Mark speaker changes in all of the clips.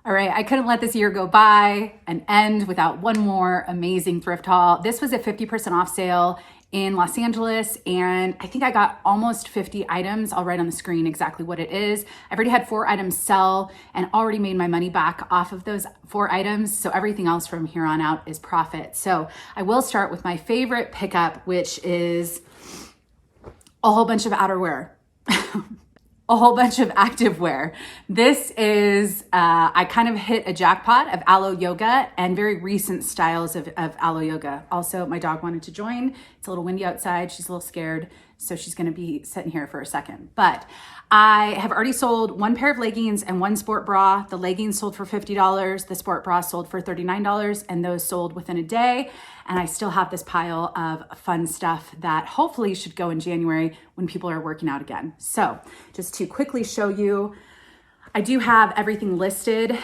Speaker 1: All right, I couldn't let this year go by and end without one more amazing thrift haul. This was a 50% off sale in Los Angeles, and I think I got almost 50 items. I'll write on the screen exactly what it is. I've already had 4 items sell and already made my money back off of those 4 items, so everything else from here on out is profit. So I will start with my favorite pickup, which is a whole bunch of outerwear. A whole bunch of activewear. This is, I kind of hit a jackpot of aloe yoga and very recent styles of aloe yoga. Also, my dog wanted to join. It's a little windy outside. She's a little scared, so she's gonna be sitting here for a second. But I have already sold 1 pair of leggings and 1 sport bra. The leggings sold for $50. The sport bra sold for $39, and those sold within a day. And I still have this pile of fun stuff that hopefully should go in January when people are working out again. So just to quickly show you, I do have everything listed.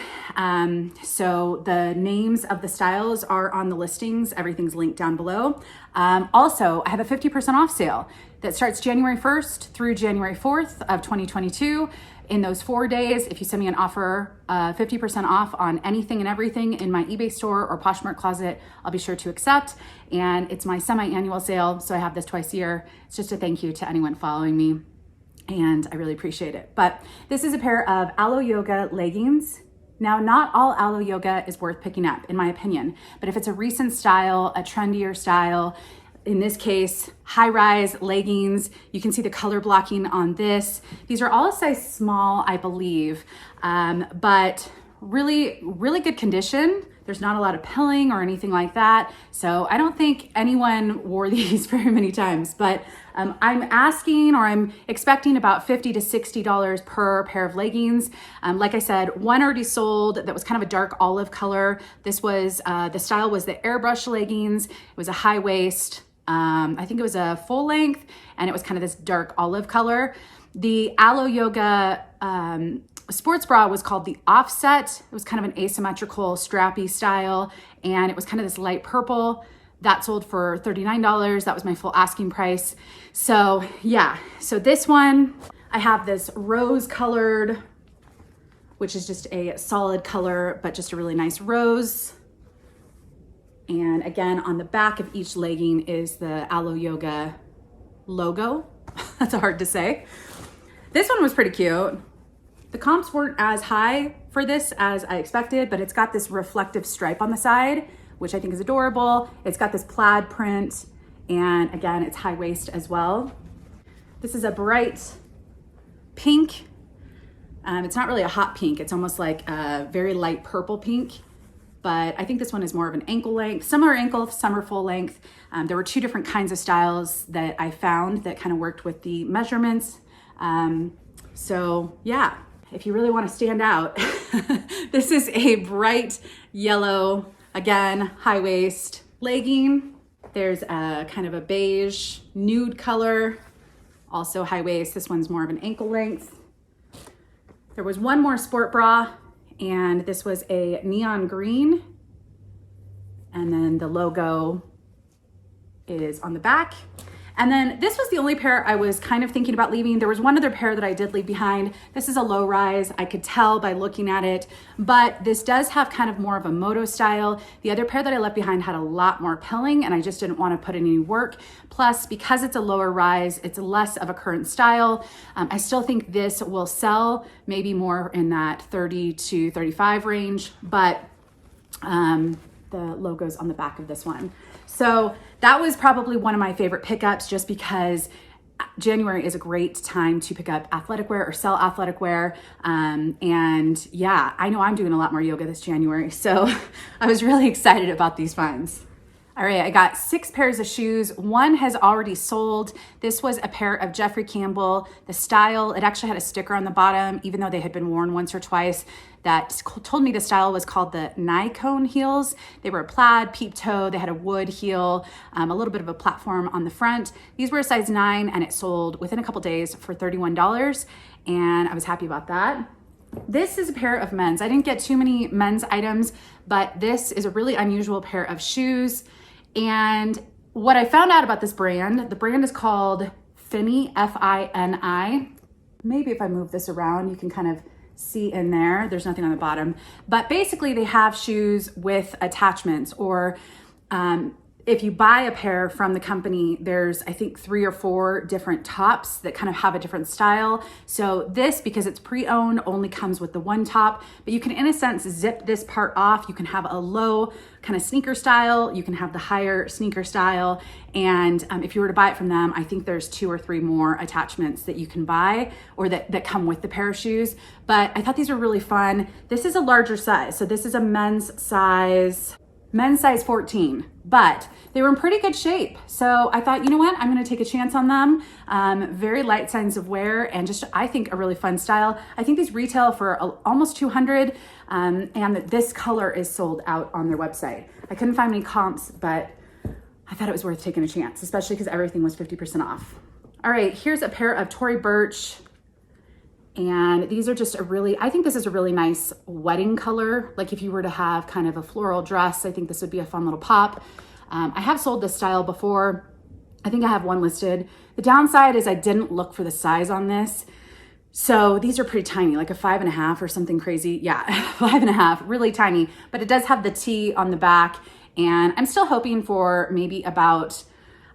Speaker 1: So the names of the styles are on the listings. Everything's linked down below. Also, I have a 50% off sale that starts January 1st through January 4th of 2022. In those 4 days, if you send me an offer, 50% off on anything and everything in my eBay store or Poshmark closet, I'll be sure to accept. And it's my semi-annual sale, so I have this twice a year. It's just a thank you to anyone following me, and I really appreciate it. But this is a pair of aloe yoga leggings. Now, not all aloe yoga is worth picking up, in my opinion, but if it's a recent style, a trendier style, in this case, high-rise leggings, you can see the color blocking on this. These are all a size small, I believe, but really, really good condition. There's not a lot of pilling or anything like that. So I don't think anyone wore these very many times, but I'm asking, or I'm expecting about $50 to $60 per pair of leggings. Like I said, 1 already sold that was kind of a dark olive color. This was, the style was the airbrush leggings. It was a high waist. I think it was a full length, and it was kind of this dark olive color. The aloe yoga sports bra was called the Offset. It was kind of an asymmetrical strappy style, and it was kind of this light purple. That sold for $39. That was my full asking price. So yeah, so this one, I have this rose colored, which is just a solid color, but just a really nice rose. And again, on the back of each legging is the aloe yoga logo. That's hard to say. This one was pretty cute. The comps weren't as high for this as I expected, but it's got this reflective stripe on the side, which I think is adorable. It's got this plaid print, and again, it's high waist as well. This is a bright pink. It's not really a hot pink. It's almost like a very light purple pink, but I think this one is more of an ankle length. Some are ankle, some are full length. There were 2 different kinds of styles that I found that kind of worked with the measurements. So yeah, if you really want to stand out, this is a bright yellow, again, high waist legging. There's a kind of a beige nude color, also high waist. This one's more of an ankle length. There was 1 more sport bra, and this was a neon green. And then the logo is on the back. And then this was the only pair I was kind of thinking about leaving. There was 1 other pair that I did leave behind. This is a low rise. I could tell by looking at it, but this does have kind of more of a moto style. The other pair that I left behind had a lot more pilling, and I just didn't want to put in any work. Plus, because it's a lower rise, it's less of a current style. I still think this will sell maybe more in that 30 to 35 range, but the logo's on the back of this one. So that was probably one of my favorite pickups, just because January is a great time to pick up athletic wear or sell athletic wear. And yeah, I know I'm doing a lot more yoga this January, so I was really excited about these finds. All right, I got 6 pairs of shoes. 1 has already sold. This was a pair of Jeffrey Campbell. The style, it actually had a sticker on the bottom, even though they had been worn once or twice, that told me the style was called the Nikon heels. They were a plaid, peep toe. They had a wood heel, a little bit of a platform on the front. These were a size 9, and it sold within a couple days for $31, and I was happy about that. This is a pair of men's. I didn't get too many men's items, but this is a really unusual pair of shoes. And what I found out about this brand, the brand is called Fini, F-I-N-I. Maybe if I move this around, you can kind of see in there. There's nothing on the bottom, but basically they have shoes with attachments, or if you buy a pair from the company, there's, I think, 3 or 4 different tops that kind of have a different style. So this, because it's pre-owned, only comes with the one top, but you can, in a sense, zip this part off. You can have a low kind of sneaker style. You can have the higher sneaker style. And if you were to buy it from them, I think there's 2 or 3 more attachments that you can buy, or that come with the pair of shoes. But I thought these were really fun. This is a larger size. So this is a men's size 14, but they were in pretty good shape. So I thought, you know what, I'm gonna take a chance on them. Very light signs of wear, and just, I think, a really fun style. I think these retail for almost 200, and this color is sold out on their website. I couldn't find any comps, but I thought it was worth taking a chance, especially because everything was 50% off. All right, here's a pair of Tory Burch. And these are just I think this is a really nice wedding color. Like if you were to have kind of a floral dress, I think this would be a fun little pop. I have sold this style before. I think I have one listed. The downside is I didn't look for the size on this. So these are pretty tiny, like a 5.5 or something crazy. Yeah, 5.5, really tiny, but it does have the T on the back. And I'm still hoping for maybe about,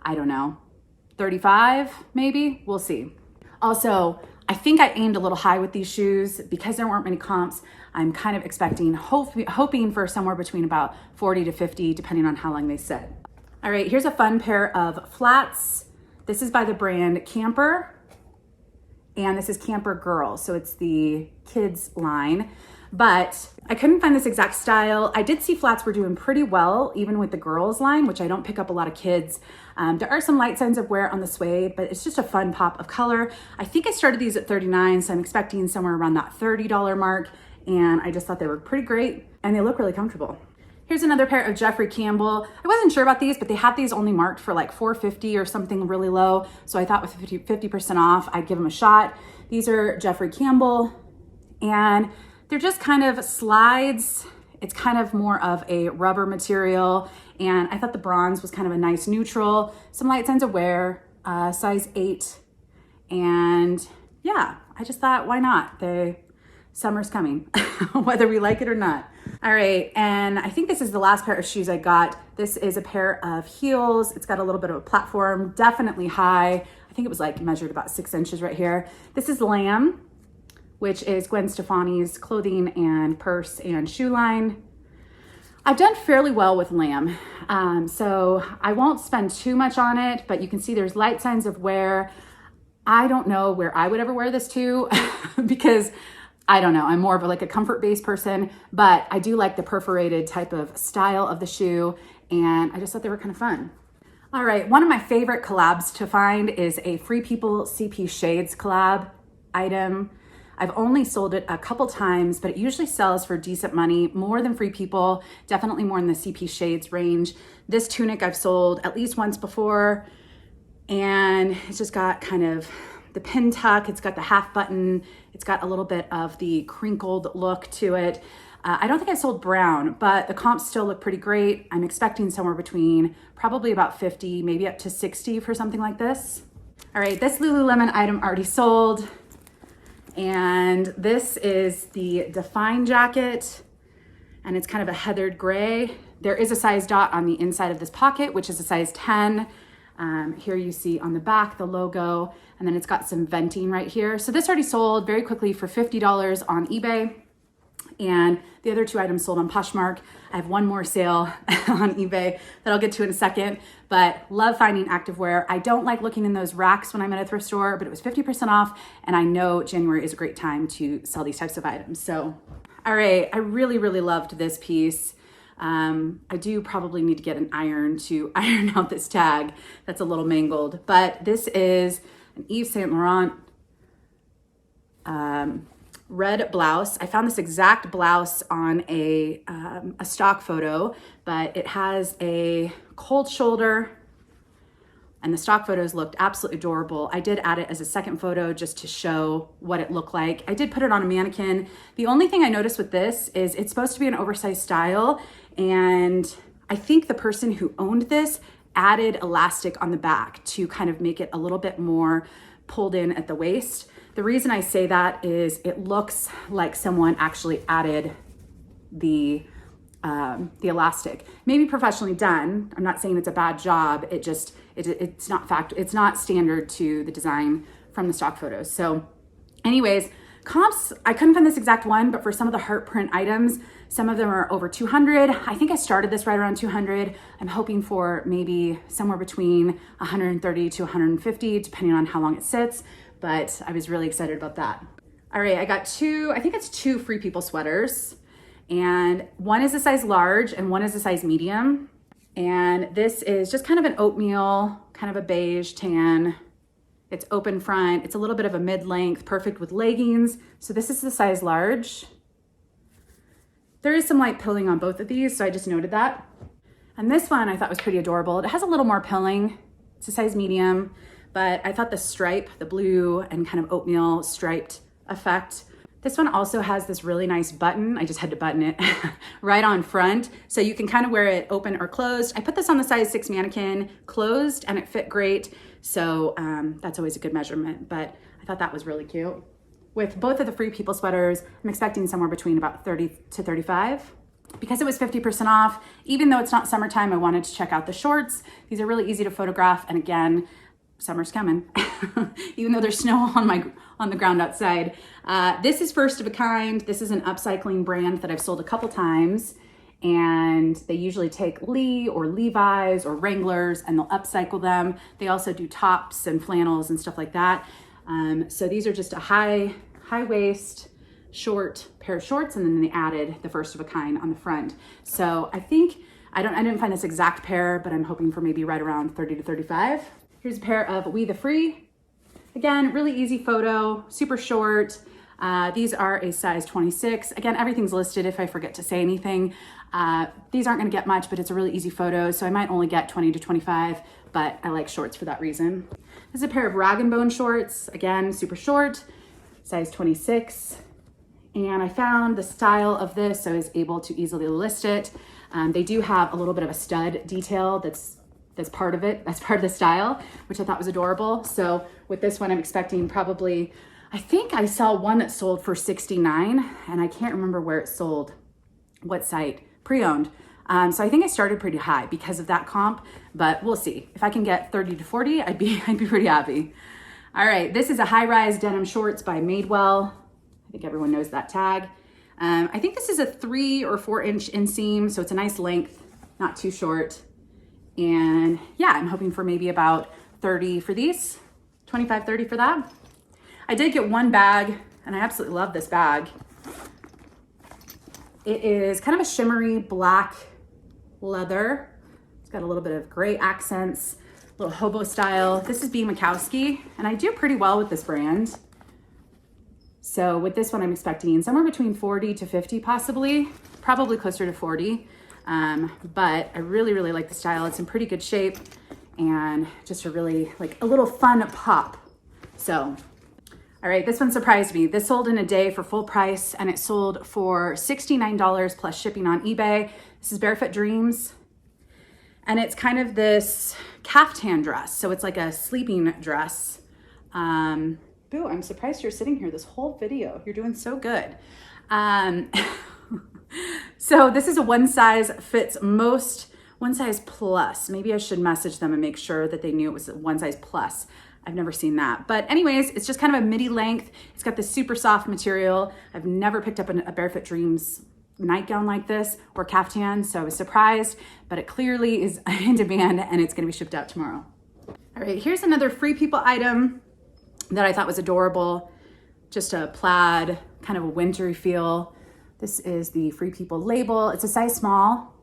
Speaker 1: I don't know, 35 maybe, we'll see. Also, I think I aimed a little high with these shoes because there weren't many comps. I'm kind of expecting, hoping for somewhere between about 40 to 50, depending on how long they sit. All right, here's a fun pair of flats. This is by the brand Camper, and this is Camper Girl. So it's the kids line, but I couldn't find this exact style. I did see flats were doing pretty well, even with the girls line, which I don't pick up a lot of kids. There are some light signs of wear on the suede, but it's just a fun pop of color. I think I started these at $39, so I'm expecting somewhere around that $30 mark. And I just thought they were pretty great, and they look really comfortable. Here's another pair of Jeffrey Campbell. I wasn't sure about these, but they had these only marked for like $4.50 or something really low. So I thought with 50% off, I'd give them a shot. These are Jeffrey Campbell, and they're just kind of slides. It's kind of more of a rubber material, and I thought the bronze was kind of a nice neutral. Some light signs of wear, size 8, and yeah, I just thought, why not? Summer's coming, whether we like it or not. All right, and I think this is the last pair of shoes I got. This is a pair of heels. It's got a little bit of a platform, definitely high. I think it was like measured about 6 inches right here. This is Lamb, which is Gwen Stefani's clothing and purse and shoe line. I've done fairly well with Lamb, so I won't spend too much on it, but you can see there's light signs of wear. I don't know where I would ever wear this to because I don't know, I'm more of a comfort-based person, but I do like the perforated type of style of the shoe, and I just thought they were kind of fun. All right, one of my favorite collabs to find is a Free People CP Shades collab item. I've only sold it a couple times, but it usually sells for decent money, more than Free People, definitely more in the CP Shades range. This tunic I've sold at least once before, and it's just got kind of the pin tuck, it's got the half button, it's got a little bit of the crinkled look to it. I don't think I sold brown, but the comps still look pretty great. I'm expecting somewhere between probably about 50, maybe up to 60 for something like this. All right, this Lululemon item already sold. And this is the Define jacket, and it's kind of a heathered gray. There is a size dot on the inside of this pocket, which is a size 10. Here you see on the back the logo, and then it's got some venting right here. So this already sold very quickly for $50 on eBay, and the other 2 items sold on Poshmark. I have one more sale on eBay that I'll get to in a second, but love finding activewear. I don't like looking in those racks when I'm at a thrift store, but it was 50% off, and I know January is a great time to sell these types of items. So, all right, I really, really loved this piece. I do probably need to get an iron to iron out this tag that's a little mangled, but this is an Yves Saint Laurent red blouse. I found this exact blouse on a stock photo, but it has a cold shoulder, and the stock photos looked absolutely adorable. I did add it as a second photo just to show what it looked like. I did put it on a mannequin. The only thing I noticed with this is it's supposed to be an oversized style, and I think the person who owned this added elastic on the back to kind of make it a little bit more pulled in at the waist. The reason I say that is it looks like someone actually added the elastic. Maybe professionally done. I'm not saying it's a bad job. It's not standard to the design from the stock photos. So anyways, comps, I couldn't find this exact one, but for some of the heart print items, some of them are over 200. I think I started this right around 200. I'm hoping for maybe somewhere between 130 to 150, depending on how long it sits, but I was really excited about that. All right, I got two Free People sweaters, and one is a size large and one is a size medium. And this is just kind of an oatmeal, kind of a beige tan. It's open front. It's a little bit of a mid-length, perfect with leggings. So this is the size large. There is some light pilling on both of these, so I just noted that. And this one I thought was pretty adorable. It has a little more pilling. It's a size medium, but I thought the stripe, the blue and kind of oatmeal striped effect. This one also has this really nice button. I just had to button it right on front. So you can kind of wear it open or closed. I put this on the size 6 mannequin closed and it fit great. So that's always a good measurement, but I thought that was really cute. With both of the Free People sweaters, I'm expecting somewhere between about 30 to 35. Because it was 50% off, even though it's not summertime, I wanted to check out the shorts. These are really easy to photograph. And again, summer's coming, even though there's snow on the ground outside. This is first of a kind. This is an upcycling brand that I've sold a couple times, and they usually take Lee or Levi's or Wranglers and they'll upcycle them. They also do tops and flannels and stuff like that. So these are just a high waist short pair of shorts, and then they added the first of a kind on the front. So I didn't find this exact pair, but I'm hoping for maybe right around 30 to 35. Here's a pair of We the Free. Again, really easy photo, super short. These are a size 26. Again, everything's listed if I forget to say anything. These aren't gonna get much, but it's a really easy photo, so I might only get 20 to 25, but I like shorts for that reason. This is a pair of Rag & Bone shorts. Again, super short, size 26. And I found the style of this, so I was able to easily list it. They do have a little bit of a stud detail that's part of it. That's part of the style, which I thought was adorable. So with this one, I'm expecting probably, I think I saw one that sold for $69, and I can't remember where it sold, what site, pre-owned. So I think I started pretty high because of that comp, but we'll see. If I can get 30 to 40, I'd be pretty happy. All right, this is a high-rise denim shorts by Madewell. I think everyone knows that tag. I think this is a 3 or 4 inch inseam, so it's a nice length, not too short. And yeah, I'm hoping for maybe about 30 for these, 25, 30 for that. I did get one bag, and I absolutely love this bag. It is kind of a shimmery black leather. It's got a little bit of gray accents, a little hobo style. This is B. Makowski, and I do pretty well with this brand. So with this one, I'm expecting somewhere between 40 to 50 possibly, probably closer to 40. But I really, really like the style. It's in pretty good shape and just a really, like a little fun pop. So, all right, this one surprised me. This sold in a day for full price, and it sold for $69 plus shipping on eBay. This is Barefoot Dreams. And it's kind of this caftan dress. So it's like a sleeping dress. Boo, I'm surprised you're sitting here this whole video. You're doing so good. So this is a one size fits most, one size plus. Maybe I should message them and make sure that they knew it was a one size plus. I've never seen that. But anyways, it's just kind of a midi length. It's got this super soft material. I've never picked up a Barefoot Dreams nightgown like this or caftan, so I was surprised, but it clearly is in demand and it's gonna be shipped out tomorrow. All right, here's another Free People item that I thought was adorable. Just a plaid, kind of a wintry feel. This is the Free People label. It's a size small,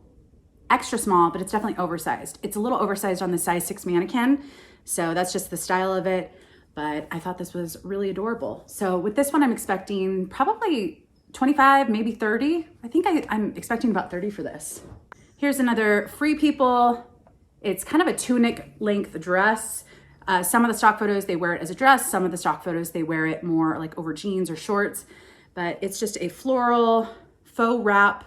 Speaker 1: extra small, but it's definitely oversized. It's a little oversized on the size 6 mannequin, so that's just the style of it, but I thought this was really adorable. So with this one, I'm expecting probably 25, maybe 30. I think I'm expecting about 30 for this. Here's another Free People. It's kind of a tunic length dress. Some of the stock photos, they wear it as a dress. Some of the stock photos, they wear it more like over jeans or shorts, but it's just a floral faux wrap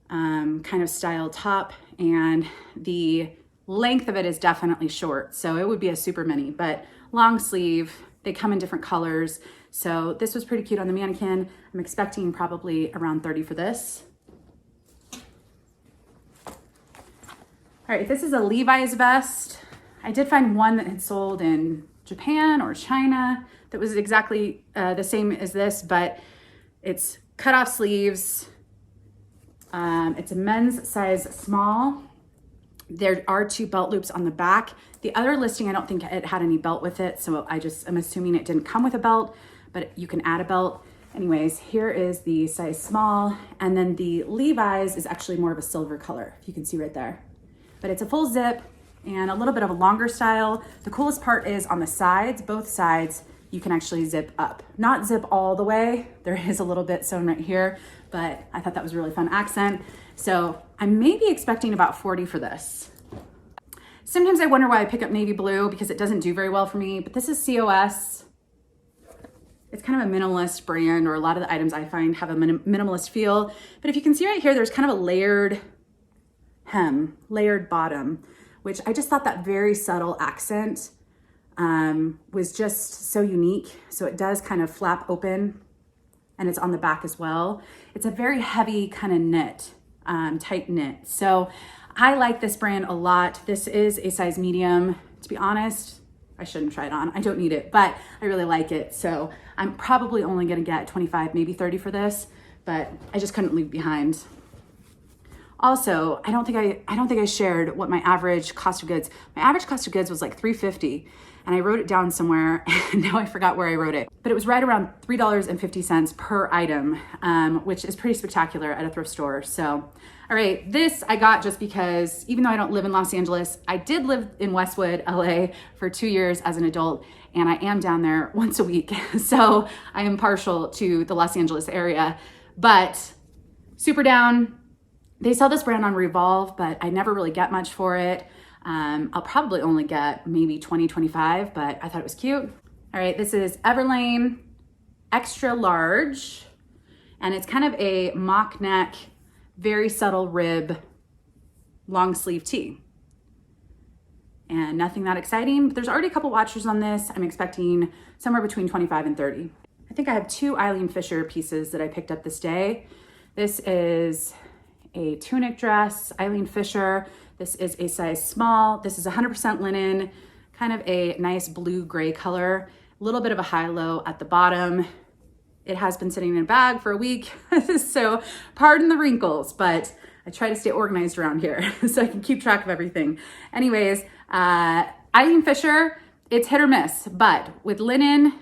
Speaker 1: kind of style top, and the length of it is definitely short. So it would be a super mini, but long sleeve, They come in different colors. So this was pretty cute on the mannequin. I'm expecting probably around 30 for this. All right, this is a Levi's vest. I did find one that had sold in Japan or China that was exactly the same as this, but it's cut off sleeves. It's a men's size small. There are 2 belt loops on the back. The other listing, I don't think it had any belt with it, so I'm assuming it didn't come with a belt, but you can add a belt. Anyways, here is the size small, and then the Levi's is actually more of a silver color, if you can see right there. But it's a full zip and a little bit of a longer style. The coolest part is on the sides, both sides, you can actually zip up. Not zip all the way. There is a little bit sewn right here, but I thought that was a really fun accent. So I'm maybe expecting about 40 for this. Sometimes I wonder why I pick up navy blue because it doesn't do very well for me, but this is COS. It's kind of a minimalist brand, or a lot of the items I find have a minimalist feel. But if you can see right here, there's kind of a layered hem, layered bottom, which I just thought that very subtle accent was just so unique. So it does kind of flap open, and it's on the back as well. It's a very heavy kind of knit, tight knit. So I like this brand a lot. This is a size medium. To be honest, I shouldn't try it on. I don't need it, but I really like it. So I'm probably only gonna get 25, maybe 30 for this, but I just couldn't leave behind. Also, I don't think I shared what my average cost of goods. My average cost of goods was like $3.50, and I wrote it down somewhere, and now I forgot where I wrote it. But it was right around $3.50 per item, which is pretty spectacular at a thrift store. So, all right, this I got just because, even though I don't live in Los Angeles, I did live in Westwood, LA for 2 years as an adult, and I am down there once a week. So I am partial to the Los Angeles area, but super down. They sell this brand on Revolve, but I never really get much for it. I'll probably only get maybe 20, 25, but I thought it was cute. All right, this is Everlane extra large, and it's kind of a mock neck, very subtle rib, long sleeve tee. And nothing that exciting, but there's already a couple watchers on this. I'm expecting somewhere between 25 and 30. I think I have 2 Eileen Fisher pieces that I picked up this day. This is a tunic dress, Eileen Fisher. This is a size small. This is 100% linen, kind of a nice blue-gray color, a little bit of a high-low at the bottom. It has been sitting in a bag for a week, so pardon the wrinkles, but I try to stay organized around here so I can keep track of everything. Anyways, Eileen Fisher, it's hit or miss, but with linen,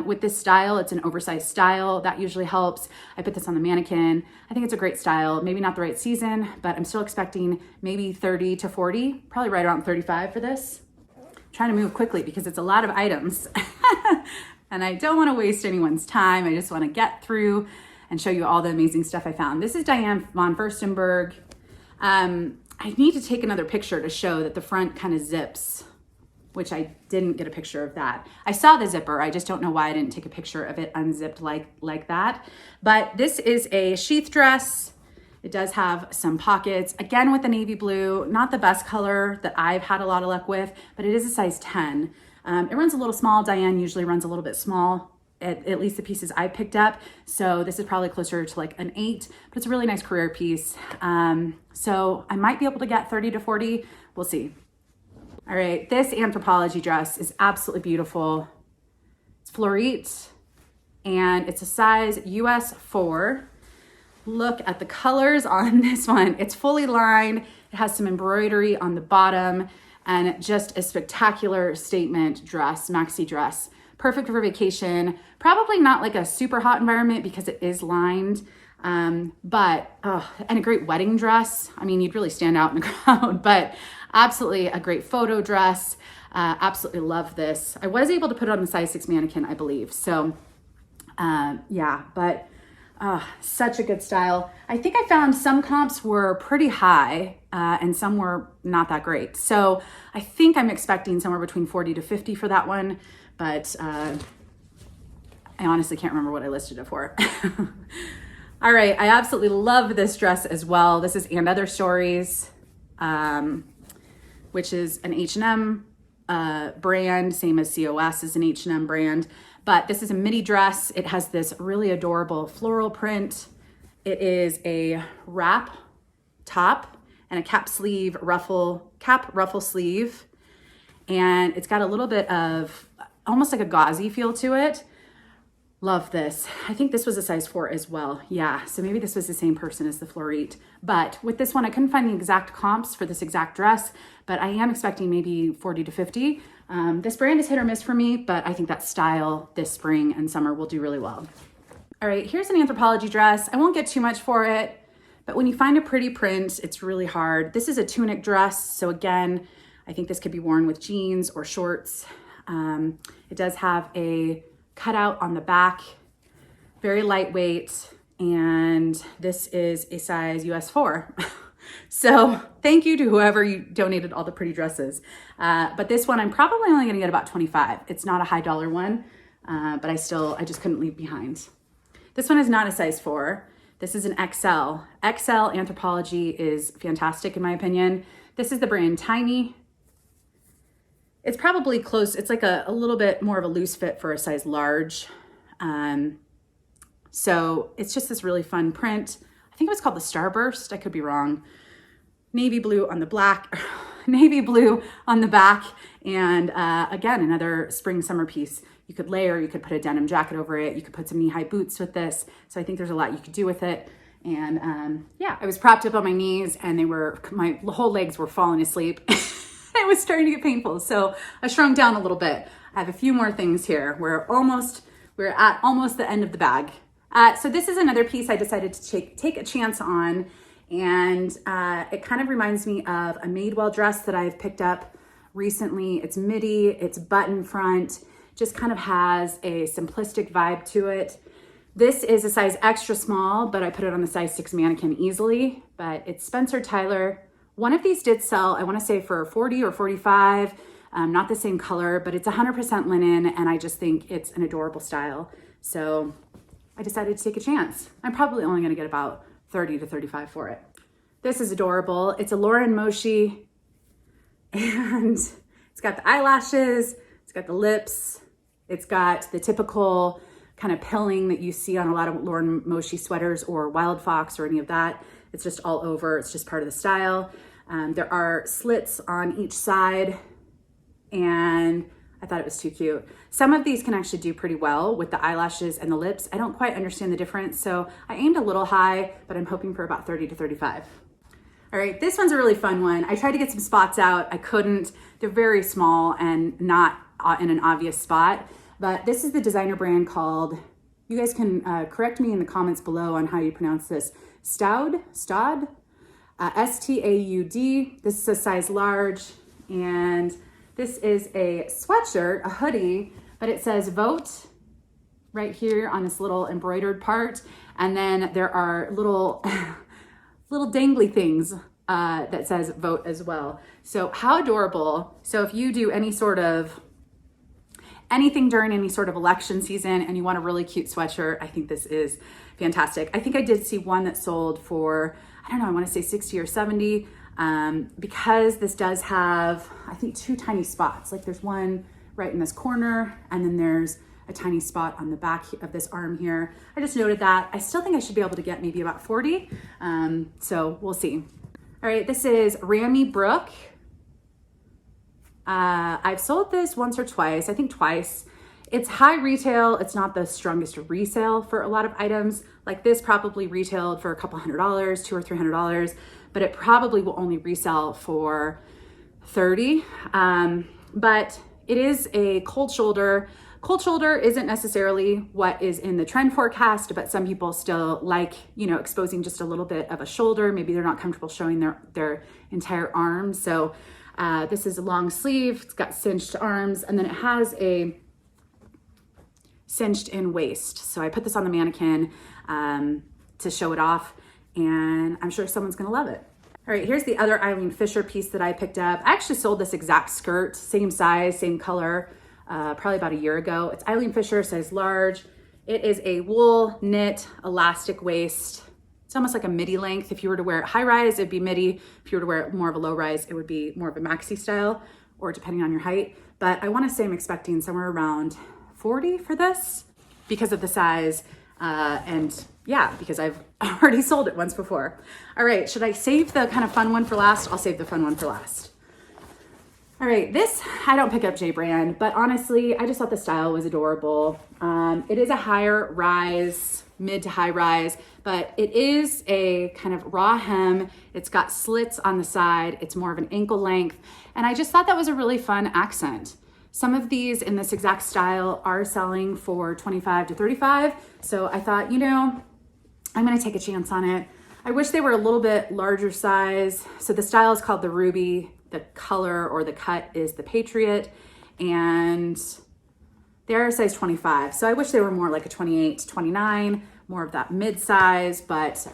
Speaker 1: with this style, it's an oversized style. That usually helps. I put this on the mannequin. I think it's a great style. Maybe not the right season, but I'm still expecting maybe 30 to 40, probably right around 35 for this. I'm trying to move quickly because it's a lot of items. And I don't want to waste anyone's time. I just want to get through and show you all the amazing stuff I found. This is Diane von Furstenberg. I need to take another picture to show that the front kind of zips, which I didn't get a picture of that. I saw the zipper, I just don't know why I didn't take a picture of it unzipped like that. But this is a sheath dress. It does have some pockets, again with the navy blue, not the best color that I've had a lot of luck with, but it is a size 10. It runs a little small. Diane usually runs a little bit small, at least the pieces I picked up. So this is probably closer to like an 8, but it's a really nice career piece. So I might be able to get 30 to 40, we'll see. All right, this Anthropology dress is absolutely beautiful. It's Florite, and it's a size US 4. Look at the colors on this one. It's fully lined. It has some embroidery on the bottom, and just a spectacular statement dress, maxi dress. Perfect for vacation. Probably not like a super hot environment because it is lined, and a great wedding dress. I mean, you'd really stand out in the crowd, but absolutely a great photo dress. Absolutely love this. I was able to put it on the size 6 mannequin, I believe. So yeah, but such a good style. I think I found some comps were pretty high and some were not that great. So I think I'm expecting somewhere between 40 to 50 for that one, but I honestly can't remember what I listed it for. All right, I absolutely love this dress as well. This is And Other Stories, which is an H&M brand, same as COS is an H&M brand. But this is a midi dress. It has this really adorable floral print. It is a wrap top and a cap ruffle sleeve. And it's got a little bit of almost like a gauzy feel to it. Love this. I think this was a size 4 as well. Yeah, so maybe this was the same person as the Florite. But with this one, I couldn't find the exact comps for this exact dress, but I am expecting maybe 40 to 50. This brand is hit or miss for me, but I think that style this spring and summer will do really well. All right, here's an Anthropology dress. I won't get too much for it, but when you find a pretty print, it's really hard. This is a tunic dress, so again, I think this could be worn with jeans or shorts. It does have a cutout on the back, very lightweight, and this is a size US 4. So thank you to whoever you donated all the pretty dresses. But this one, I'm probably only gonna get about 25. It's not a high dollar one, but I just couldn't leave behind. This one is not a size 4. This is an XL. XL Anthropology is fantastic in my opinion. This is the brand Tiny. It's probably close. It's like a little bit more of a loose fit for a size large. So it's just this really fun print. I think it was called the Starburst. I could be wrong. Navy blue on the black, navy blue on the back. And again, another spring summer piece. You could layer, you could put a denim jacket over it. You could put some knee-high boots with this. So I think there's a lot you could do with it. And yeah, I was propped up on my knees and my whole legs were falling asleep. It was starting to get painful. So I shrunk down a little bit. I have a few more things here. We're at almost the end of the bag. So this is another piece I decided to take a chance on. And it kind of reminds me of a Madewell dress that I've picked up recently. It's midi, it's button front, just kind of has a simplistic vibe to it. This is a size extra small, but I put it on the size 6 mannequin easily, but it's Spencer Tyler. One of these did sell, I wanna say for 40 or 45, not the same color, but it's 100% linen, and I just think it's an adorable style. So I decided to take a chance. I'm probably only gonna get about 30 to 35 for it. This is adorable. It's a Lauren Moshi, and it's got the eyelashes, it's got the lips, it's got the typical kind of pilling that you see on a lot of Lauren Moshi sweaters or Wild Fox or any of that. It's just all over, it's just part of the style. There are slits on each side, and I thought it was too cute. Some of these can actually do pretty well with the eyelashes and the lips. I don't quite understand the difference, so I aimed a little high, but I'm hoping for about 30 to 35. All right, this one's a really fun one. I tried to get some spots out. I couldn't. They're very small and not in an obvious spot, but this is the designer brand called, you guys can correct me in the comments below on how you pronounce this, Staud, S-T-A-U-D. This is a size large, and this is a sweatshirt, a hoodie, but it says vote right here on this little embroidered part. And then there are little, little dangly things that says vote as well. So how adorable. So if you do anything during any sort of election season and you want a really cute sweatshirt, I think this is fantastic. I think I did see one that sold for, I don't know, I want to say 60 or 70. Because this does have, I think, 2 tiny spots. Like there's one right in this corner, and then there's a tiny spot on the back of this arm here. I just noted that. I still think I should be able to get maybe about 40. So we'll see. All right, this is Rami Brook. I've sold this once or twice, I think twice. It's high retail. It's not the strongest resale for a lot of items. Like this probably retailed for a couple $100, $200 or $300, but it probably will only resell for 30. But it is a cold shoulder. Cold shoulder isn't necessarily what is in the trend forecast, but some people still like, exposing just a little bit of a shoulder. Maybe they're not comfortable showing their entire arm. So this is a long sleeve. It's got cinched arms, and then it has a cinched in waist. So I put this on the mannequin to show it off, and I'm sure someone's gonna love it. All right, here's the other Eileen Fisher piece that I picked up. I actually sold this exact skirt, same size, same color, probably about a year ago. It's Eileen Fisher, size large. It is a wool knit elastic waist. It's almost like a midi length. If you were to wear it high rise, it'd be midi. If you were to wear it more of a low rise, it would be more of a maxi style. or depending on your height. But I want to say I'm expecting somewhere around 40 for this because of the size. And yeah, because I've already sold it once before. All right, should I save the kind of fun one for last? I'll save the fun one for last. All right, this, I don't pick up J brand, but honestly, I just thought the style was adorable. It is a higher rise, mid to high rise, but it is a kind of raw hem. It's got slits on the side. It's more of an ankle length. And I just thought that was a really fun accent. Some of these in this exact style are selling for $25 to $35. So I thought, you know, I'm gonna take a chance on it. I wish they were a little bit larger size. So the style is called the Ruby. The color or the cut is the Patriot, and they're a size 25. So I wish they were more like a 28 to 29, more of that mid size, but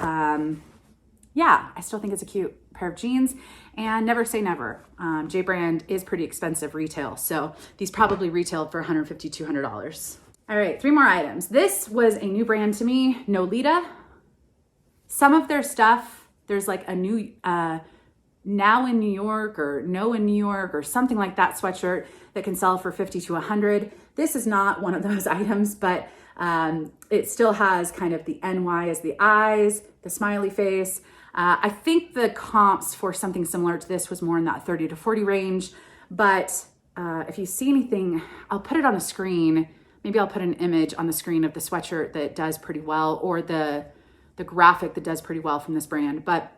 Speaker 1: yeah, I still think it's a cute pair of jeans, and never say never. J brand is pretty expensive retail. So these probably retailed for $150, $200. All right, 3 more items. This was a new brand to me, Nolita. Some of their stuff, there's like a new, Now in New York or No in New York or something like that sweatshirt that can sell for $50 to $100. This is not one of those items, but it still has kind of the NY as the eyes, the smiley face. I think the comps for something similar to this was more in that 30 to 40 range, but if you see anything, I'll put it on the screen. Maybe I'll put an image on the screen of the sweatshirt that does pretty well, or the graphic that does pretty well from this brand. But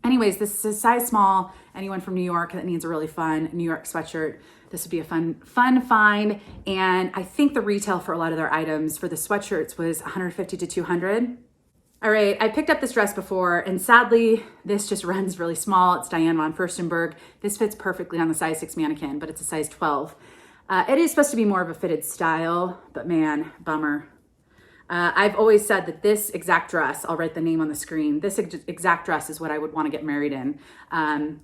Speaker 1: anyways, this is a size small. Anyone from New York that needs a really fun New York sweatshirt, this would be a fun find. And I think the retail for a lot of their items for the sweatshirts was $150 to $200. All right, I picked up this dress before, and sadly, this just runs really small. It's Diane von Furstenberg. This fits perfectly on the size 6 mannequin, but it's a size 12. It is supposed to be more of a fitted style, but man, bummer. I've always said that this exact dress, I'll write the name on the screen, this exact dress is what I would want to get married in.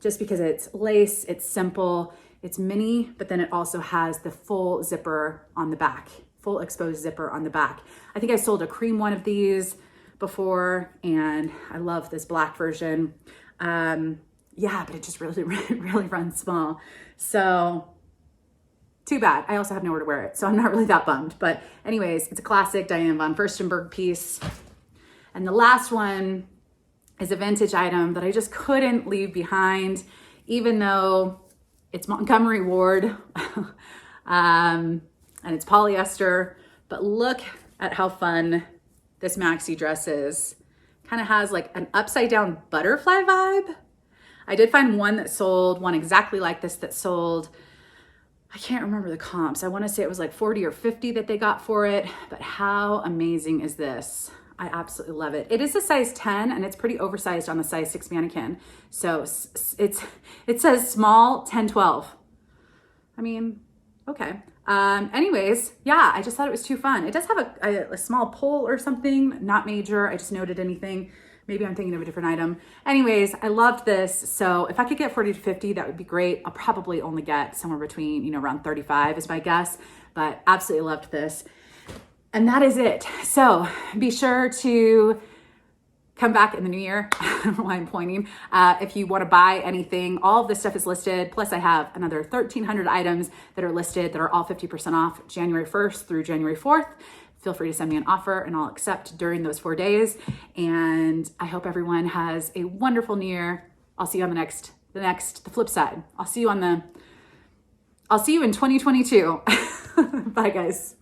Speaker 1: Just because it's lace, it's simple, it's mini, but then it also has the full zipper on the back, full exposed zipper on the back. I think I sold a cream one of these before, and I love this black version. Yeah, but it just really, really runs small. So too bad. I also have nowhere to wear it, so I'm not really that bummed. But anyways, it's a classic Diane von Furstenberg piece. And the last one is a vintage item that I just couldn't leave behind, even though it's Montgomery Ward and it's polyester. But look at how fun this maxi dress is. Kind of has like an upside down butterfly vibe. I did find one exactly like this that sold, I can't remember the comps. I want to say it was like 40 or 50 that they got for it, but how amazing is this? I absolutely love it. It is a size 10 and it's pretty oversized on the size 6 mannequin. So it says small 10, 12. I mean, okay. Anyways, yeah, I just thought it was too fun. It does have a small pull or something, not major. I just noted anything. Maybe I'm thinking of a different item. Anyways, I loved this. So if I could get 40 to 50, that would be great. I'll probably only get somewhere between, around 35 is my guess, but absolutely loved this. And that is it. So be sure to come back in the new year while I'm pointing. If you want to buy anything, all of this stuff is listed. Plus I have another 1,300 items that are listed that are all 50% off January 1st through January 4th. Feel free to send me an offer and I'll accept during those 4 days. And I hope everyone has a wonderful new year. I'll see you on the flip side. I'll see you in 2022. Bye guys.